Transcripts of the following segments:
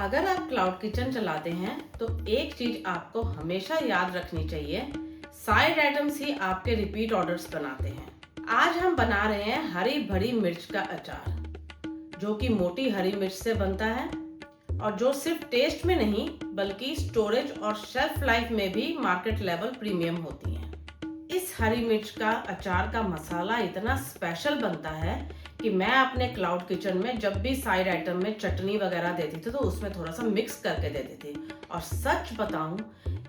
अगर आप cloud kitchen चलाते हैं तो एक चीज आपको हमेशा याद रखनी चाहिए, साइड आइटम्स ही आपके रिपीट ऑर्डर्स बनाते हैं। आज हम बना रहे हैं हरी भरी मिर्च का अचार, जो कि मोटी हरी मिर्च से बनता है और जो सिर्फ टेस्ट में नहीं बल्कि स्टोरेज और शेल्फ लाइफ में भी मार्केट लेवल प्रीमियम होती है। इस हरी मिर्च का अचार का मसाला इतना स्पेशल बनता है कि मैं अपने क्लाउड किचन में जब भी साइड आइटम में चटनी वगैरह देती थी तो उसमें थोड़ा सा मिक्स करके देती थी, और सच बताऊं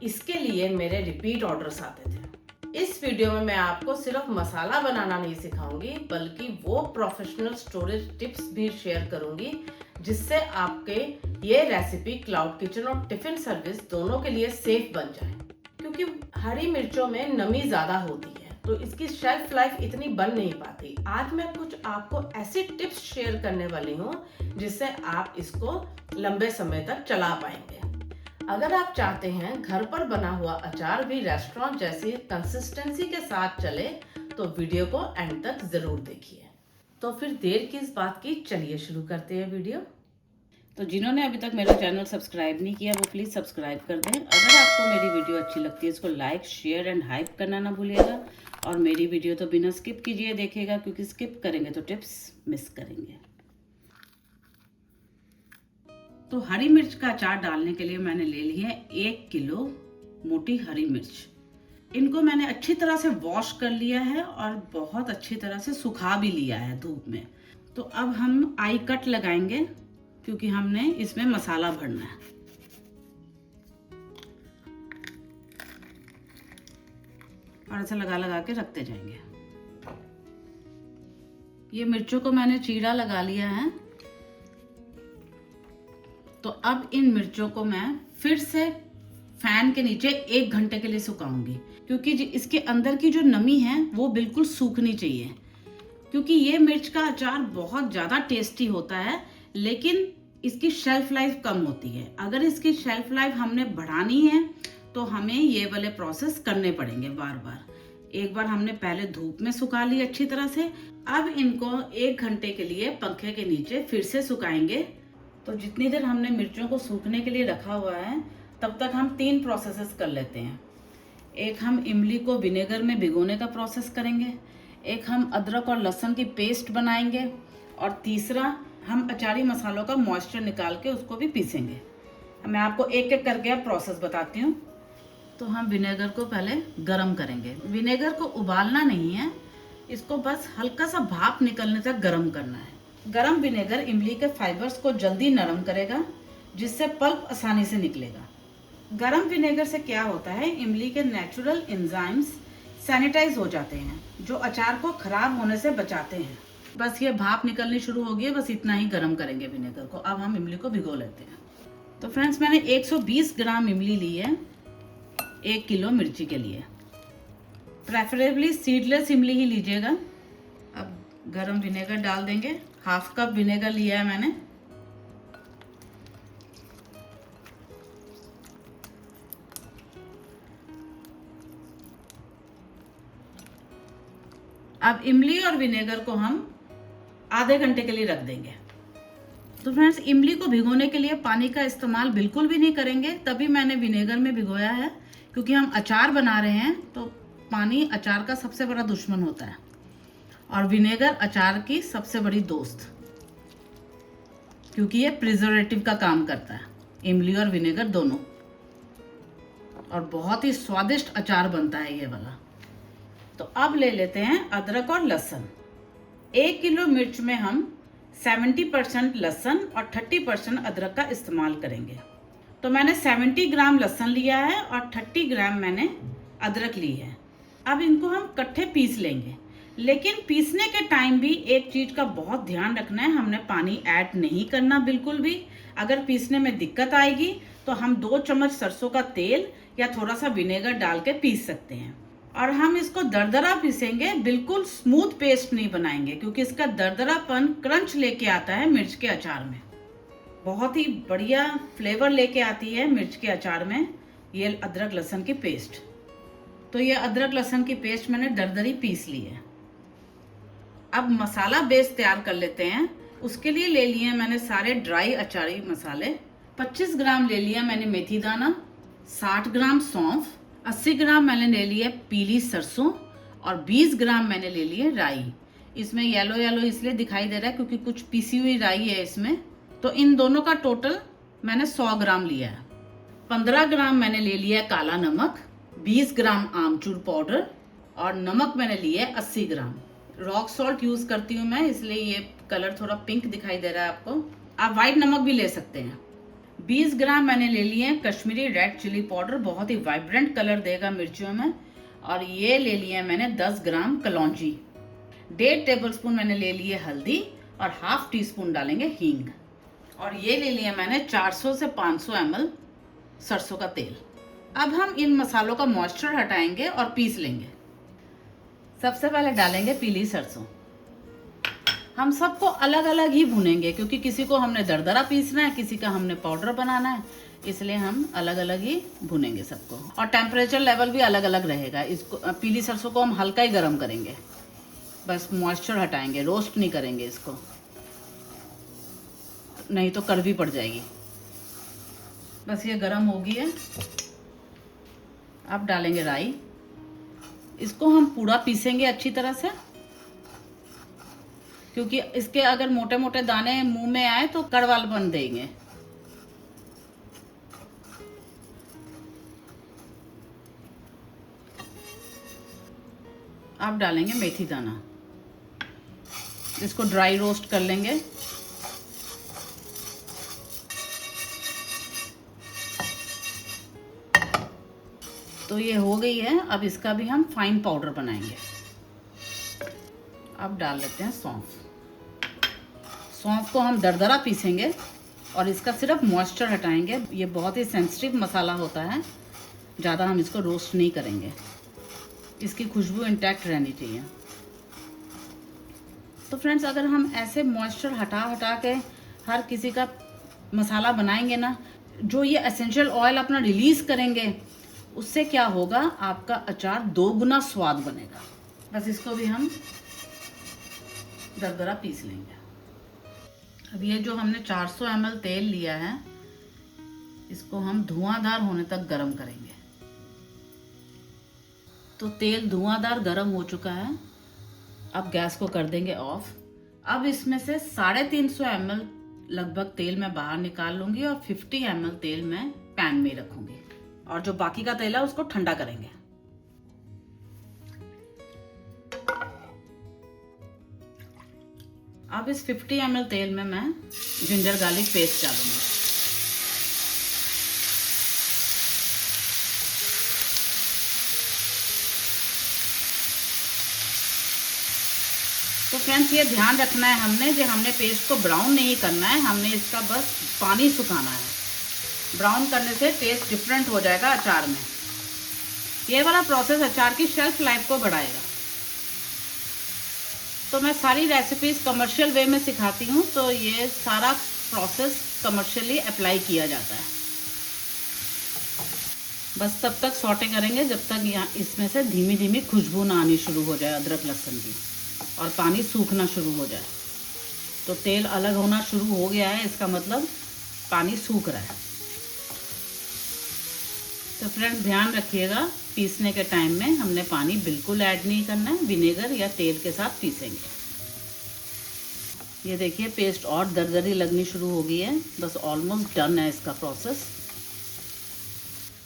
इसके लिए मेरे रिपीट ऑर्डर्स आते थे। इस वीडियो में मैं आपको सिर्फ मसाला बनाना नहीं सिखाऊंगी बल्कि वो प्रोफेशनल स्टोरेज टिप्स भी शेयर करूंगी जिससे आपके ये रेसिपी क्लाउड किचन और टिफिन सर्विस दोनों के लिए सेफ बन जाए। क्योंकि हरी मिर्चों में नमी ज्यादा होती है तो इसकी शेल्फ लाइफ इतनी बन नहीं पाती। आज मैं कुछ आपको ऐसी टिप्स शेयर करने वाली हूँ जिससे आप इसको लंबे समय तक चला पाएंगे। अगर आप चाहते हैं घर पर बना हुआ अचार भी रेस्टोरेंट जैसी कंसिस्टेंसी के साथ चले तो वीडियो को एंड तक जरूर देखिए। तो फिर देर किस बात की, चलिए शुरू करते हैं वीडियो। तो जिन्होंने अभी तक मेरा चैनल सब्सक्राइब नहीं किया वो प्लीज़ सब्सक्राइब कर दें। अगर आपको मेरी वीडियो अच्छी लगती है इसको लाइक, शेयर एंड हाइप करना ना भूलिएगा, और मेरी वीडियो तो बिना स्किप कीजिए देखिएगा, क्योंकि स्किप करेंगे तो टिप्स मिस करेंगे। तो हरी मिर्च का अचार डालने के लिए मैंने ले ली है 1 किलो मोटी हरी मिर्च। इनको मैंने अच्छी तरह से वॉश कर लिया है और बहुत अच्छी तरह से सुखा भी लिया है धूप में। तो अब हम आई कट लगाएंगे क्योंकि हमने इसमें मसाला भरना है। और ऐसा लगा लगा के रखते जाएंगे। ये मिर्चों को मैंने चीरा लगा लिया है। तो अब इन मिर्चों को मैं फिर से फैन के नीचे 1 घंटे के लिए सुखाऊंगी, क्योंकि इसके अंदर की जो नमी है वो बिल्कुल सूखनी चाहिए। क्योंकि ये मिर्च का अचार बहुत ज़्यादा टेस्टी होता है लेकिन इसकी शेल्फ लाइफ कम होती है। अगर इसकी शेल्फ लाइफ हमने बढ़ानी है तो हमें ये वाले प्रोसेस करने पड़ेंगे बार बार। एक बार हमने पहले धूप में सुखा ली अच्छी तरह से, अब इनको 1 घंटे के लिए पंखे के नीचे फिर से सुखाएंगे। तो जितनी देर हमने मिर्चों को सूखने के लिए रखा हुआ है तब तक हम 3 प्रोसेसेस कर लेते हैं। एक हम इमली को विनेगर में भिगोने का प्रोसेस करेंगे, एक हम अदरक और लहसुन की पेस्ट बनाएंगे, और तीसरा हम अचारी मसालों का मॉइस्चर निकाल के उसको भी पीसेंगे। मैं आपको एक एक करके अब प्रोसेस बताती हूँ। तो हम विनेगर को पहले गरम करेंगे। विनेगर को उबालना नहीं है, इसको बस हल्का सा भाप निकलने तक गरम करना है। गरम विनेगर इमली के फाइबर्स को जल्दी नरम करेगा जिससे पल्प आसानी से निकलेगा। गरम विनेगर से क्या होता है, इमली के नेचुरल एंजाइम्स सैनिटाइज हो जाते हैं जो अचार को खराब होने से बचाते हैं। बस ये भाप निकलनी शुरू हो गई है, बस इतना ही गरम करेंगे विनेगर को। अब हम इमली को भिगो लेते हैं। तो फ्रेंड्स मैंने 120 ग्राम इमली ली है 1 किलो मिर्ची के लिए। प्रेफरेबली सीडलेस इमली ही लीजिएगा। अब गरम विनेगर डाल देंगे। 1/2 कप विनेगर लिया है मैंने। अब इमली और विनेगर को हम आधे घंटे के लिए रख देंगे। तो फ्रेंड्स इमली को भिगोने के लिए पानी का इस्तेमाल बिल्कुल भी नहीं करेंगे, तभी मैंने विनेगर में भिगोया है। क्योंकि हम अचार बना रहे हैं तो पानी अचार का सबसे बड़ा दुश्मन होता है और विनेगर अचार की सबसे बड़ी दोस्त, क्योंकि ये प्रिजर्वेटिव का काम करता है, इमली और विनेगर दोनों। और बहुत ही स्वादिष्ट अचार बनता है ये वाला। तो अब ले लेते हैं अदरक और लहसुन। 1 किलो मिर्च में हम 70% लहसुन और 30% अदरक का इस्तेमाल करेंगे। तो मैंने 70 ग्राम लहसुन लिया है और 30 ग्राम मैंने अदरक ली है। अब इनको हम इकट्ठे पीस लेंगे, लेकिन पीसने के टाइम भी एक चीज़ का बहुत ध्यान रखना है, हमने पानी ऐड नहीं करना बिल्कुल भी। अगर पीसने में दिक्कत आएगी तो हम 2 चम्मच सरसों का तेल या थोड़ा सा विनेगर डाल के पीस सकते हैं। और हम इसको दरदरा पीसेंगे, बिल्कुल स्मूथ पेस्ट नहीं बनाएंगे, क्योंकि इसका दरदरापन क्रंच लेके आता है मिर्च के अचार में। बहुत ही बढ़िया फ्लेवर लेके आती है मिर्च के अचार में ये अदरक लहसुन की पेस्ट। तो ये अदरक लहसुन की पेस्ट मैंने दरदरी पीस ली है। अब मसाला बेस तैयार कर लेते हैं। उसके लिए ले लिए मैंने सारे ड्राई अचारी मसाले। 25 ग्राम ले लिया मैंने मेथी दाना, 60 ग्राम सौंफ, 80 ग्राम मैंने ले लिया पीली सरसों और 20 ग्राम मैंने ले लिए राई। इसमें येलो येलो इसलिए दिखाई दे रहा है क्योंकि कुछ पीसी हुई राई है इसमें। तो इन दोनों का टोटल मैंने 100 ग्राम लिया है। 15 ग्राम मैंने ले लिया है काला नमक, 20 ग्राम आमचूर पाउडर और नमक मैंने लिया है 80 ग्राम। रॉक सॉल्ट यूज करती हूँ मैं, इसलिए ये कलर थोड़ा पिंक दिखाई दे रहा है आपको। आप व्हाइट नमक भी ले सकते हैं। 20 ग्राम मैंने ले लिए हैं कश्मीरी रेड चिली पाउडर, बहुत ही वाइब्रेंट कलर देगा मिर्चियों में। और ये ले लिया मैंने 10 ग्राम कलौंजी। 1.5 टेबलस्पून मैंने ले लिए हल्दी और ½ टीस्पून डालेंगे हींग। और ये ले लिया मैंने 400 से 500 ml सरसों का तेल। अब हम इन मसालों का मॉइस्चर हटाएंगे और पीस लेंगे। सबसे पहले डालेंगे पीली सरसों। हम सबको अलग अलग ही भुनेंगे क्योंकि किसी को हमने दरदरा पीसना है, किसी का हमने पाउडर बनाना है, इसलिए हम अलग अलग ही भुनेंगे सबको। और टेम्परेचर लेवल भी अलग अलग रहेगा। इसको पीली सरसों को हम हल्का ही गर्म करेंगे, बस मॉइस्चर हटाएंगे, रोस्ट नहीं करेंगे इसको, नहीं तो कड़वी पड़ जाएगी। बस ये गर्म हो गई है। अब डालेंगे राई। इसको हम पूरा पीसेंगे अच्छी तरह से क्योंकि इसके अगर मोटे मोटे दाने मुंह में आए तो कड़वापन देंगे। अब डालेंगे मेथी दाना। इसको ड्राई रोस्ट कर लेंगे। तो ये हो गई है। अब इसका भी हम फाइन पाउडर बनाएंगे। अब डाल लेते हैं सौंफ। सौंफ को हम दरदरा पीसेंगे और इसका सिर्फ मॉइस्चर हटाएंगे। ये बहुत ही सेंसिटिव मसाला होता है, ज़्यादा हम इसको रोस्ट नहीं करेंगे, इसकी खुशबू इंटैक्ट रहनी चाहिए। तो फ्रेंड्स, अगर हम ऐसे मॉइस्चर हटा हटा के हर किसी का मसाला बनाएंगे ना, जो ये एसेंशियल ऑयल अपना रिलीज करेंगे, उससे क्या होगा, आपका अचार 2 गुना स्वाद बनेगा। बस इसको भी हम दरदरा पीस लेंगे। अब ये जो हमने 400 ml तेल लिया है, इसको हम धुआंधार होने तक गरम करेंगे। तो तेल धुआंधार गरम हो चुका है। अब गैस को कर देंगे ऑफ। अब इसमें से 350 ml लगभग तेल मैं बाहर निकाल लूंगी और 50 ml तेल मैं पैन में रखूंगी और जो बाकी का तेल है उसको ठंडा करेंगे। अब इस 50 ml तेल में मैं जिंजर गार्लिक पेस्ट डालूंगी। तो फ्रेंड्स, ये ध्यान रखना है हमने पेस्ट को ब्राउन नहीं करना है, हमने इसका बस पानी सुखाना है। ब्राउन करने से टेस्ट डिफरेंट हो जाएगा अचार में। ये वाला प्रोसेस अचार की शेल्फ लाइफ को बढ़ाएगा। तो मैं सारी रेसिपीज कमर्शियल वे में सिखाती हूँ, तो ये सारा प्रोसेस कमर्शियली अप्लाई किया जाता है। बस तब तक सॉटे करेंगे जब तक यहाँ इसमें से धीमी धीमी खुशबू ना आनी शुरू हो जाए अदरक लहसुन की, और पानी सूखना शुरू हो जाए। तो तेल अलग होना शुरू हो गया है, इसका मतलब पानी सूख रहा है। तो फ्रेंड्स, ध्यान रखिएगा, पीसने के टाइम में हमने पानी बिल्कुल ऐड नहीं करना है, विनेगर या तेल के साथ पीसेंगे। ये देखिए पेस्ट और दरदरी लगनी शुरू हो गई है, बस ऑलमोस्ट डन है इसका प्रोसेस।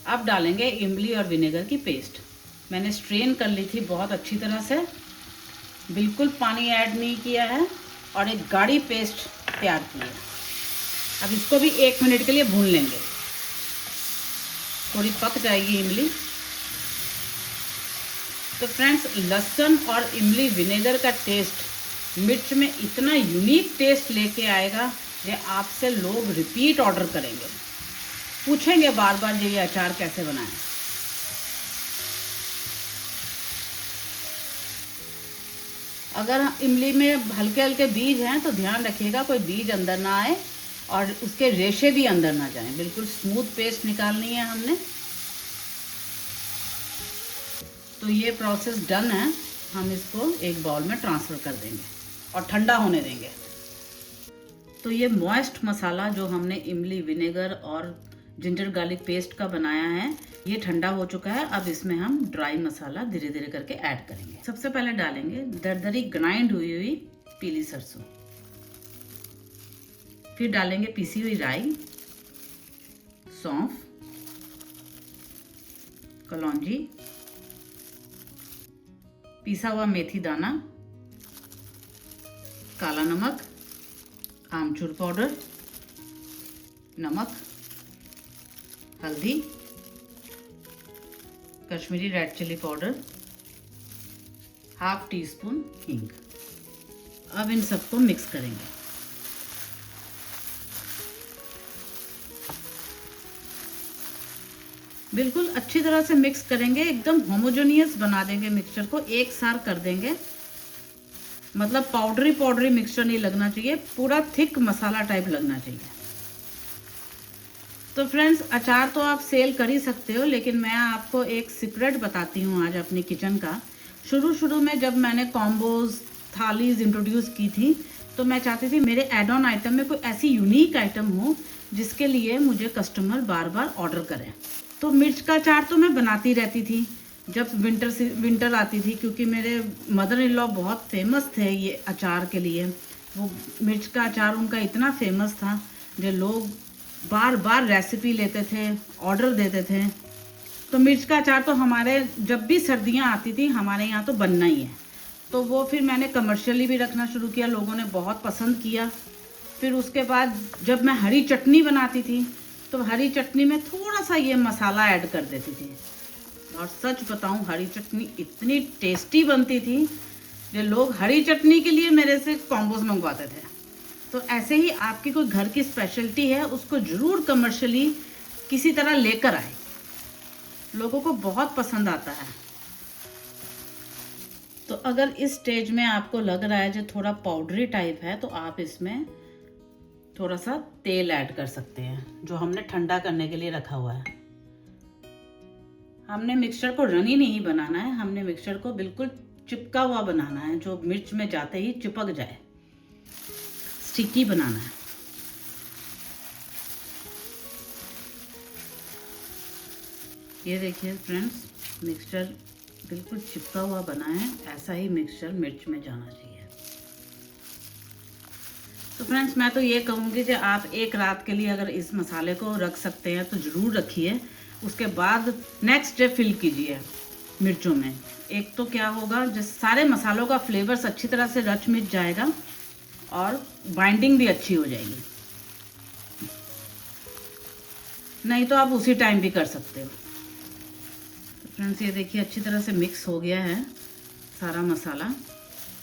अब डालेंगे इमली और विनेगर की पेस्ट। मैंने स्ट्रेन कर ली थी बहुत अच्छी तरह से, बिल्कुल पानी ऐड नहीं किया है और एक गाढ़ी पेस्ट तैयार की है। अब इसको भी 1 मिनट के लिए भून लेंगे, थोड़ी पक जाएगी इमली। तो फ्रेंड्स, लहसुन और इमली विनेगर का टेस्ट मिर्च में इतना यूनिक टेस्ट लेके आएगा कि आपसे लोग रिपीट ऑर्डर करेंगे, पूछेंगे बार बार ये अचार कैसे बनाएं। अगर इमली में हल्के हल्के बीज हैं तो ध्यान रखिएगा कोई बीज अंदर ना आए और उसके रेशे भी अंदर ना जाएं। बिल्कुल स्मूथ पेस्ट निकालनी है हमने। तो ये प्रोसेस डन है। हम इसको एक बाउल में ट्रांसफ़र कर देंगे और ठंडा होने देंगे। तो ये मॉइस्ट मसाला जो हमने इमली विनेगर और जिंजर गार्लिक पेस्ट का बनाया है, ये ठंडा हो चुका है। अब इसमें हम ड्राई मसाला धीरे धीरे करके ऐड करेंगे। सबसे पहले डालेंगे दरदरी ग्राइंड हुई हुई पीली सरसों, फिर डालेंगे पीसी हुई राई, सौंफ, कलौंजी, पिसा हुआ मेथी दाना, काला नमक, आमचूर पाउडर, नमक, हल्दी, Kashmiri red chilli powder, half teaspoon हींग। अब इन सबको मिक्स करेंगे। बिल्कुल अच्छी तरह से मिक्स करेंगे, एकदम होमोजेनियस बना देंगे मिक्सचर को, एक सार कर देंगे। मतलब पाउडरी पाउडरी मिक्सचर नहीं लगना चाहिए, पूरा थिक मसाला टाइप लगना चाहिए। तो फ्रेंड्स, अचार तो आप सेल कर ही सकते हो, लेकिन मैं आपको एक सीक्रेट बताती हूँ आज अपनी किचन का। शुरू में जब मैंने कॉम्बोज थालीज इंट्रोड्यूस की थी, तो मैं चाहती थी मेरे एड ऑन आइटम में कोई ऐसी यूनिक आइटम हो जिसके लिए मुझे कस्टमर बार बार ऑर्डर करें। तो मिर्च का अचार तो मैं बनाती रहती थी जब विंटर आती थी, क्योंकि मेरे मदर इन लॉ बहुत फेमस थे ये अचार के लिए। वो मिर्च का अचार उनका इतना फेमस था जो लोग बार बार रेसिपी लेते थे, ऑर्डर देते थे। तो मिर्च का अचार तो हमारे जब भी सर्दियां आती थी हमारे यहाँ तो बनना ही है। तो वो फिर मैंने कमर्शियली भी रखना शुरू किया, लोगों ने बहुत पसंद किया। फिर उसके बाद जब मैं हरी चटनी बनाती थी तो हरी चटनी में थोड़ा सा ये मसाला ऐड कर देती थी, और सच बताऊं हरी चटनी इतनी टेस्टी बनती थी जो लोग हरी चटनी के लिए मेरे से कॉम्बोज मंगवाते थे। तो ऐसे ही आपकी कोई घर की स्पेशलिटी है, उसको ज़रूर कमर्शियली किसी तरह लेकर आए, लोगों को बहुत पसंद आता है। तो अगर इस स्टेज में आपको लग रहा है जो थोड़ा पाउडरी टाइप है, तो आप इसमें थोड़ा सा तेल ऐड कर सकते हैं जो हमने ठंडा करने के लिए रखा हुआ है। हमने मिक्सचर को रनी नहीं बनाना है, हमने मिक्सचर को बिल्कुल चिपका हुआ बनाना है, जो मिर्च में जाते ही चिपक जाए, स्टिकी बनाना है। ये देखिए फ्रेंड्स, मिक्सचर बिल्कुल चिपका हुआ बना है, ऐसा ही मिक्सचर मिर्च में जाना चाहिए। तो फ्रेंड्स, मैं तो ये कहूँगी कि आप एक रात के लिए अगर इस मसाले को रख सकते हैं तो ज़रूर रखिए। उसके बाद नेक्स्ट डे फिल कीजिए मिर्चों में। एक तो क्या होगा, जिस सारे मसालों का फ्लेवर्स अच्छी तरह से रच मिच जाएगा और बाइंडिंग भी अच्छी हो जाएगी। नहीं तो आप उसी टाइम भी कर सकते हो। तो फ्रेंड्स, ये देखिए अच्छी तरह से मिक्स हो गया है सारा मसाला।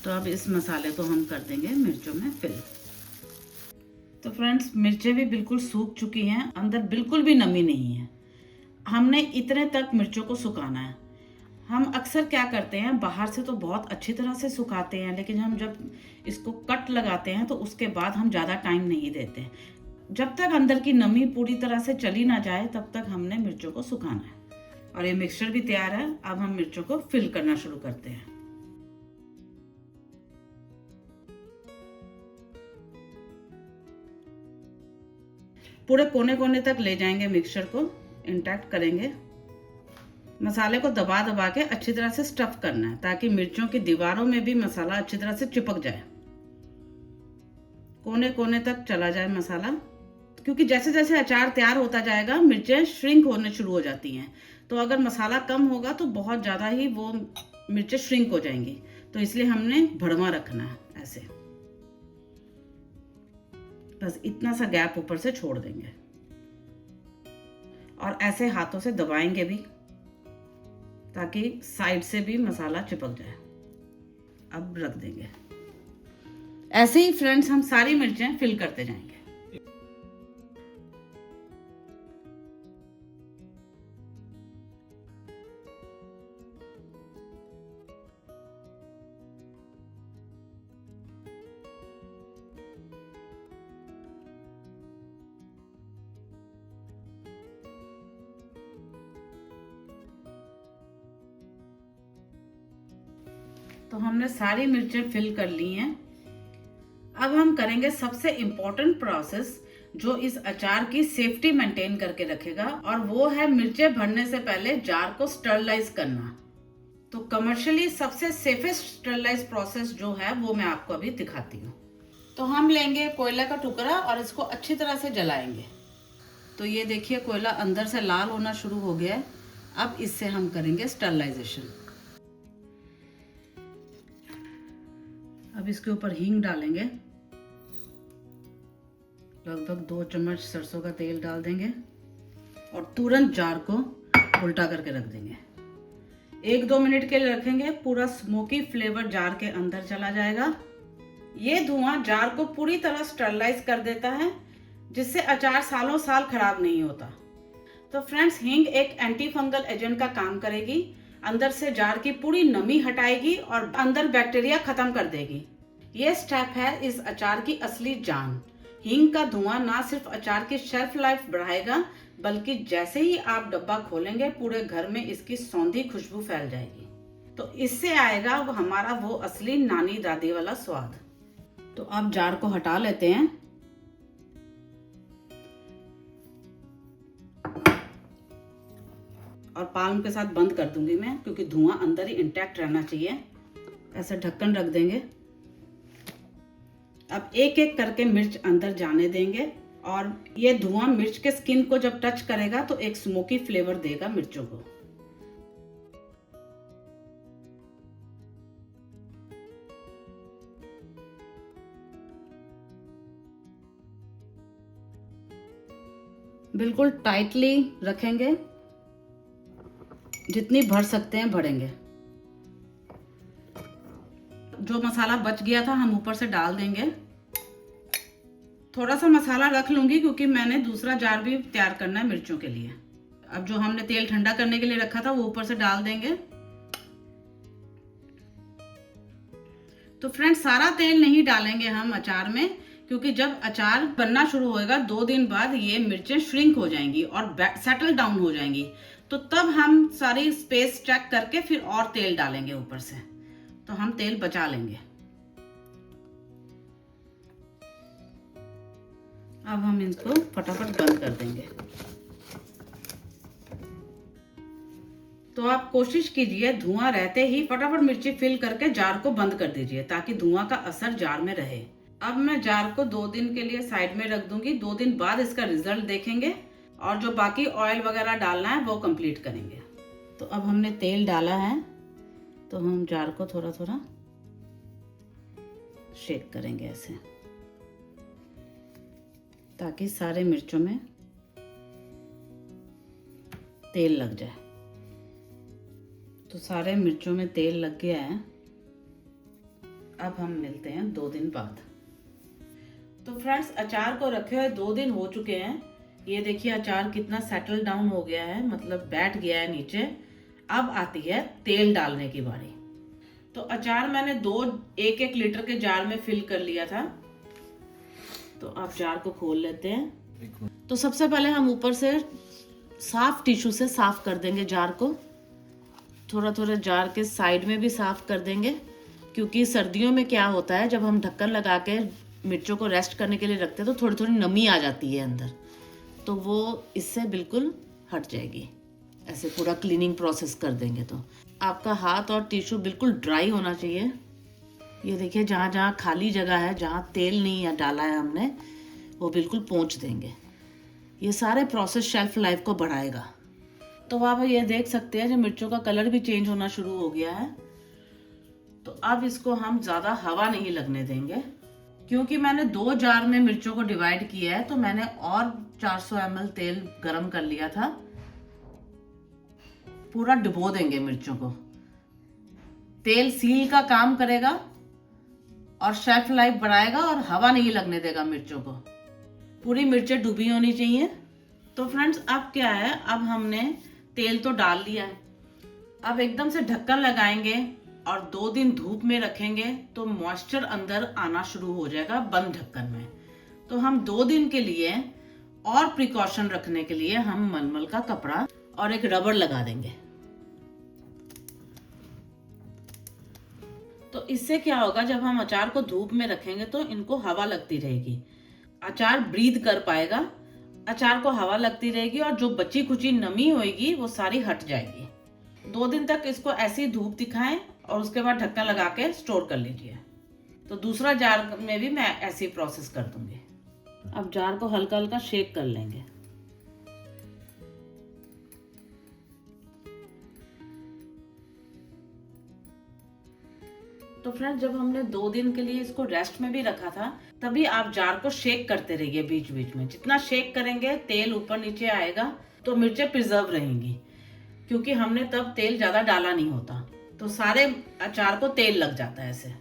तो अब इस मसाले को हम कर देंगे मिर्चों में फिल। तो फ्रेंड्स, मिर्चें भी बिल्कुल सूख चुकी हैं, अंदर बिल्कुल भी नमी नहीं है। हमने इतने तक मिर्चों को सुखाना है। हम अक्सर क्या करते हैं, बाहर से तो बहुत अच्छी तरह से सुखाते हैं, लेकिन हम जब इसको कट लगाते हैं तो उसके बाद हम ज़्यादा टाइम नहीं देते। जब तक अंदर की नमी पूरी तरह से चली ना जाए तब तक हमने मिर्चों को सुखाना है। और ये मिक्सचर भी तैयार है। अब हम मिर्चों को फिल करना शुरू करते हैं। पूरे कोने कोने तक ले जाएंगे, मिक्सचर को इंटैक्ट करेंगे। मसाले को दबा दबा के अच्छी तरह से स्टफ करना है ताकि मिर्चों की दीवारों में भी मसाला अच्छी तरह से चिपक जाए, कोने कोने तक चला जाए मसाला। क्योंकि जैसे जैसे अचार तैयार होता जाएगा मिर्चें श्रिंक होने शुरू हो जाती हैं। तो अगर मसाला कम होगा तो बहुत ज़्यादा ही वो मिर्चें श्रिंक हो जाएंगी। तो इसलिए हमने भड़वा रखना है ऐसे, बस इतना सा गैप ऊपर से छोड़ देंगे और ऐसे हाथों से दबाएंगे भी ताकि साइड से भी मसाला चिपक जाए। अब रख देंगे। ऐसे ही फ्रेंड्स, हम सारी मिर्चें फिल करते जाएंगे। तो हमने सारी मिर्चें फिल कर ली हैं। अब हम करेंगे सबसे इम्पोर्टेंट प्रोसेस जो इस अचार की सेफ्टी मेंटेन करके रखेगा, और वो है मिर्चें भरने से पहले जार को स्टरलाइज करना। तो कमर्शियली सबसे सेफेस्ट स्टरलाइज प्रोसेस जो है वो मैं आपको अभी दिखाती हूँ। तो हम लेंगे कोयला का टुकड़ा और इसको अच्छी तरह से जलाएंगे। तो ये देखिए कोयला अंदर से लाल होना शुरू हो गया है। अब इससे हम करेंगे स्टरलाइजेशन। अब इसके ऊपर हींग डालेंगे, लगभग 2 चम्मच सरसों का तेल डाल देंगे और तुरंत जार को उल्टा करके रख देंगे। 1-2 मिनट के लिए रखेंगे, पूरा स्मोकी फ्लेवर जार के अंदर चला जाएगा। ये धुआं जार को पूरी तरह स्टरलाइज कर देता है, जिससे अचार सालों साल खराब नहीं होता। तो फ्रेंड्स, हींग एक एंटी फंगल एजेंट का काम करेगी, अंदर से जार की पूरी नमी हटाएगी और अंदर बैक्टीरिया खत्म कर देगी। ये स्टेप है इस अचार की असली जान। हींग का धुआं ना सिर्फ अचार की शेल्फ लाइफ बढ़ाएगा, बल्कि जैसे ही आप डब्बा खोलेंगे पूरे घर में इसकी सौंधी खुशबू फैल जाएगी। तो इससे आएगा हमारा वो असली नानी दादी वाला स्वाद। तो अब जार को हटा लेते हैं। और पाल्म के साथ बंद कर दूंगी मैं, क्योंकि धुआं अंदर ही इंटैक्ट रहना चाहिए। ऐसे ढक्कन रख देंगे। अब एक एक करके मिर्च अंदर जाने देंगे, और ये धुआं मिर्च के स्किन को जब टच करेगा तो एक स्मोकी फ्लेवर देगा मिर्चों को। बिल्कुल टाइटली रखेंगे, जितनी भर सकते हैं भरेंगे। जो मसाला बच गया था हम ऊपर से डाल देंगे। थोड़ा सा मसाला रख लूंगी क्योंकि मैंने दूसरा जार भी तैयार करना है मिर्चों के लिए। अब जो हमने तेल ठंडा करने के लिए रखा था वो ऊपर से डाल देंगे। तो फ्रेंड्स, सारा तेल नहीं डालेंगे हम अचार में, क्योंकि जब अचार बनना शुरू होएगा 2 दिन बाद ये मिर्चें श्रिंक हो जाएंगी और सेटल डाउन हो जाएंगी। तो तब हम सारी स्पेस चेक करके फिर और तेल डालेंगे ऊपर से। तो हम तेल बचा लेंगे। अब हम इसको फटाफट बंद कर देंगे। तो आप कोशिश कीजिए धुआं रहते ही फटाफट मिर्ची फिल करके जार को बंद कर दीजिए, ताकि धुआं का असर जार में रहे। अब मैं जार को 2 दिन के लिए साइड में रख दूंगी। 2 दिन बाद इसका रिजल्ट देखेंगे और जो बाकी ऑयल वगैरह डालना है वो कंप्लीट करेंगे। तो अब हमने तेल डाला है, तो हम जार को थोड़ा थोड़ा शेक करेंगे ऐसे, ताकि सारे मिर्चों में तेल लग जाए। तो सारे मिर्चों में तेल लग गया है। अब हम मिलते हैं 2 दिन बाद। तो फ्रेंड्स, अचार को रखे हुए 2 दिन हो चुके हैं। ये देखिए अचार कितना सेटल डाउन हो गया है, मतलब बैठ गया है नीचे। अब आती है तेल डालने की बारी। तो अचार मैंने 2 1-1 लीटर के जार में फिल कर लिया था। तो आप जार को खोल लेते हैं। तो सबसे पहले हम ऊपर से साफ टिश्यू से साफ कर देंगे जार को। थोड़ा थोड़ा जार के साइड में भी साफ कर देंगे, क्योंकि सर्दियों में क्या होता है, जब हम ढक्कन लगा के मिर्चों को रेस्ट करने के लिए रखते हैं तो थोड़ी थोड़ी नमी आ जाती है अंदर, तो वो इससे बिल्कुल हट जाएगी। ऐसे पूरा क्लीनिंग प्रोसेस कर देंगे तो आपका हाथ और टिश्यू बिल्कुल ड्राई होना चाहिए। ये देखिए जहाँ जहाँ खाली जगह है, जहाँ तेल नहीं डाला है हमने, वो बिल्कुल पोंछ देंगे। ये सारे प्रोसेस शेल्फ लाइफ को बढ़ाएगा। तो आप ये देख सकते हैं जो मिर्चों का कलर भी चेंज होना शुरू हो गया है। तो अब इसको हम ज़्यादा हवा नहीं लगने देंगे, क्योंकि मैंने 2 जार में मिर्चों को डिवाइड किया है। तो मैंने और 400 ml तेल गरम कर लिया था। पूरा डुबो देंगे मिर्चों को। तेल सील का काम करेगा और शेल्फ लाइफ बढ़ाएगा और हवा नहीं लगने देगा मिर्चों को। पूरी मिर्चें डूबी होनी चाहिए। तो फ्रेंड्स, अब क्या है, अब हमने तेल तो डाल लिया है। अब एकदम से ढक्कन लगाएंगे और 2 दिन धूप में रखेंगे तो मॉइस्चर अंदर आना शुरू हो जाएगा बंद ढक्कन में। तो हम 2 दिन के लिए और प्रिकॉशन रखने के लिए हम मलमल का कपड़ा और एक रबड़ लगा देंगे। तो तो इससे क्या होगा, जब हम अचार को धूप में रखेंगे तो इनको हवा लगती रहेगी, अचार ब्रीथ कर पाएगा, अचार को हवा लगती रहेगी और जो बची खुची नमी होगी वो सारी हट जाएगी। 2 दिन तक इसको ऐसी धूप दिखाएं और उसके बाद ढक्कन लगा के स्टोर कर लीजिए। तो दूसरा जार में भी मैं ऐसी प्रोसेस कर दूंगी। अब जार को हल्का हल्का शेक कर लेंगे। तो फ्रेंड्स, जब हमने 2 दिन के लिए इसको रेस्ट में भी रखा था, तभी आप जार को शेक करते रहिए बीच बीच में। जितना शेक करेंगे तेल ऊपर नीचे आएगा तो मिर्चें प्रिजर्व रहेंगी, क्योंकि हमने तब तेल ज्यादा डाला नहीं होता, तो सारे अचार को तेल लग जाता है ऐसे।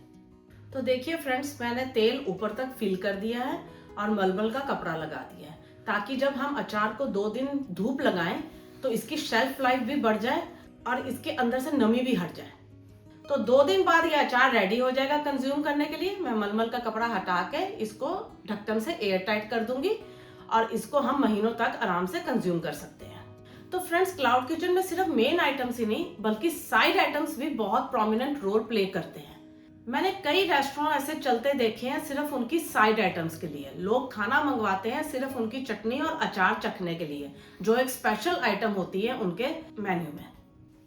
तो देखिए फ्रेंड्स, मैंने तेल ऊपर तक फिल कर दिया है और मलमल का कपड़ा लगा दिया है, ताकि जब हम अचार को 2 दिन धूप लगाएं तो इसकी शेल्फ लाइफ भी बढ़ जाए और इसके अंदर से नमी भी हट जाए। तो 2 दिन बाद ये अचार रेडी हो जाएगा कंज्यूम करने के लिए। मैं मलमल का कपड़ा हटा के इसको ढक्कन से एयर टाइट कर दूंगी और इसको हम महीनों तक आराम से कंज्यूम कर सकते हैं। तो फ्रेंड्स, क्लाउड किचन में सिर्फ मेन आइटम्स ही नहीं बल्कि साइड आइटम्स भी बहुत प्रोमिनेंट रोल प्ले करते हैं। मैंने कई रेस्टोरेंट ऐसे चलते देखे हैं सिर्फ उनकी साइड आइटम्स के लिए। लोग खाना मंगवाते हैं सिर्फ उनकी चटनी और अचार चखने के लिए, जो एक स्पेशल आइटम होती है उनके मेन्यू में।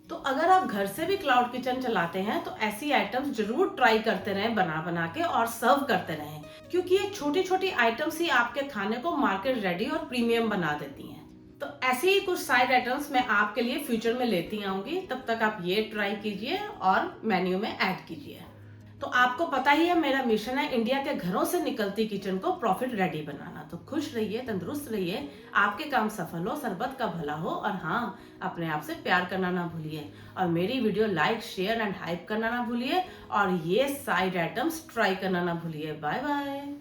तो अगर आप घर से भी क्लाउड किचन चलाते हैं तो ऐसी आइटम्स जरूर ट्राई करते रहें बना बना के और सर्व करते रहें, क्योंकि ये छोटी छोटी आइटम्स ही आपके खाने को मार्केट रेडी और प्रीमियम बना देती हैं। तो ऐसे ही कुछ साइड आइटम्स मैं आपके लिए फ्यूचर में लेती आऊंगी। तब तक आप ये ट्राई कीजिए और मेन्यू में ऐड कीजिए। तो आपको पता ही है मेरा मिशन है इंडिया के घरों से निकलती किचन को प्रॉफिट रेडी बनाना। तो खुश रहिए, तंदुरुस्त रहिए, आपके काम सफल हो, सरबत का भला हो और हाँ, अपने आप से प्यार करना ना भूलिए और मेरी video like, share and hype करना ना भूलिए और ये साइड आइटम्स ट्राई करना ना भूलिए। Bye bye.